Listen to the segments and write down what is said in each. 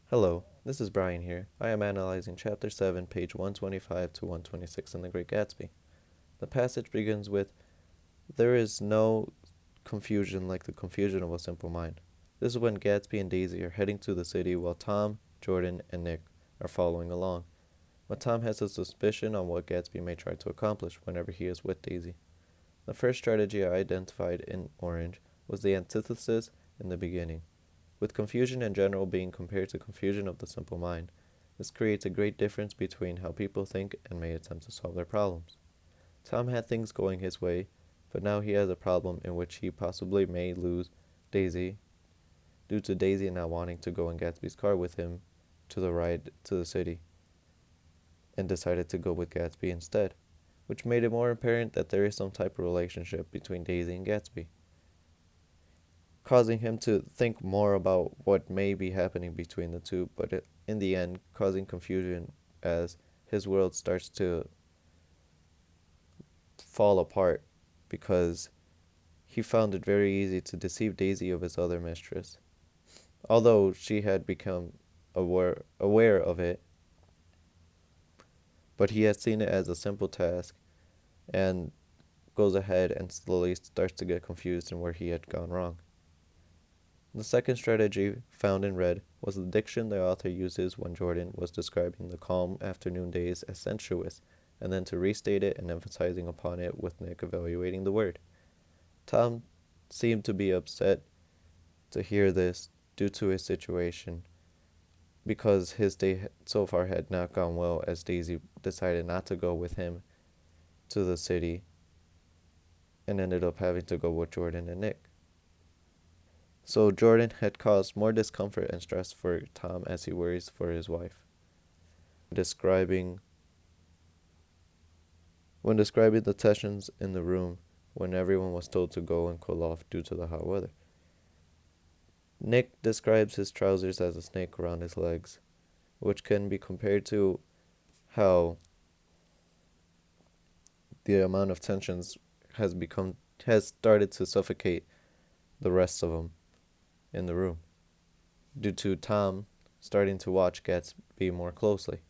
Hello, this is Brian here. I am analyzing Chapter 7, page 125 to 126 in The Great Gatsby. The passage begins with, "There is no confusion like the confusion of a simple mind." This is when Gatsby and Daisy are heading to the city while Tom, Jordan, and Nick are following along. But Tom has a suspicion on what Gatsby may try to accomplish whenever he is with Daisy. The first strategy I identified in orange was the antithesis in the beginning. With confusion in general being compared to confusion of the simple mind, this creates a great difference between how people think and may attempt to solve their problems. Tom had things going his way, but now he has a problem in which he possibly may lose Daisy due to Daisy not wanting to go in Gatsby's car with him to the ride to the city and decided to go with Gatsby instead, which made it more apparent that there is some type of relationship between Daisy and Gatsby, causing him to think more about what may be happening between the two, but in the end, causing confusion as his world starts to fall apart because he found it very easy to deceive Daisy of his other mistress. Although she had become aware of it, but he had seen it as a simple task and goes ahead and slowly starts to get confused in where he had gone wrong. The second strategy found in red was the diction the author uses when Jordan was describing the calm afternoon days as sensuous, and then to restate it and emphasizing upon it with Nick evaluating the word. Tom seemed to be upset to hear this due to his situation, because his day so far had not gone well as Daisy decided not to go with him to the city and ended up having to go with Jordan and Nick. So Jordan had caused more discomfort and stress for Tom as he worries for his wife. Describing When describing the tensions in the room when everyone was told to go and cool off due to the hot weather. Nick describes his trousers as a snake around his legs, which can be compared to how the amount of tensions has started to suffocate the rest of them in the room, due to Tom starting to watch Gatsby more closely.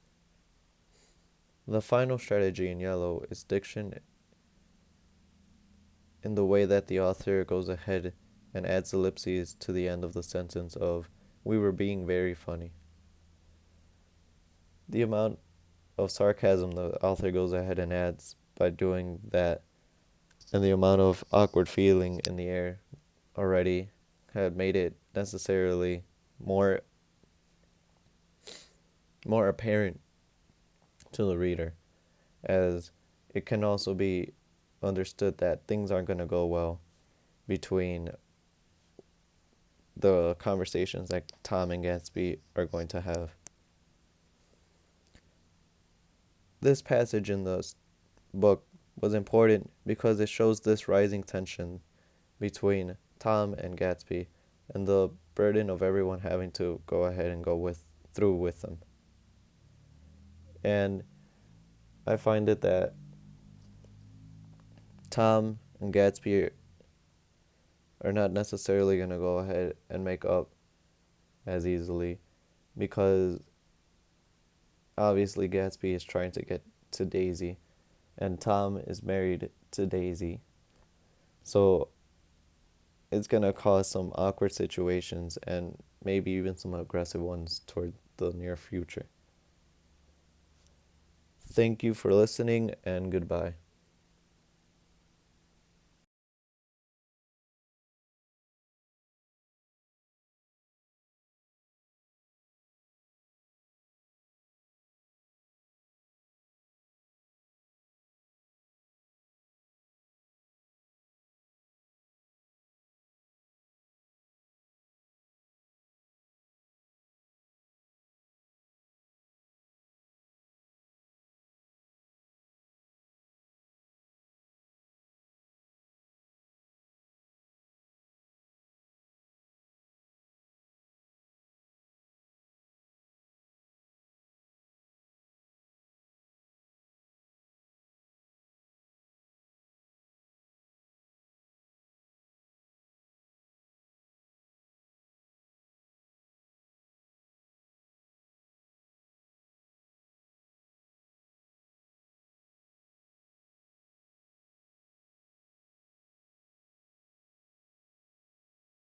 The final strategy in yellow is diction in the way that the author goes ahead and adds ellipses to the end of the sentence of, "We were being very funny." The amount of sarcasm the author goes ahead and adds by doing that, and the amount of awkward feeling in the air already had made it necessarily more apparent to the reader, as it can also be understood that things aren't going to go well between the conversations that Tom and Gatsby are going to have. This passage in the book was important because it shows this rising tension between Tom and Gatsby and the burden of everyone having to go ahead and go through with them. And I find it that Tom and Gatsby are not necessarily going to go ahead and make up as easily, because obviously Gatsby is trying to get to Daisy and Tom is married to Daisy. So it's going to cause some awkward situations and maybe even some aggressive ones toward the near future. Thank you for listening, and goodbye.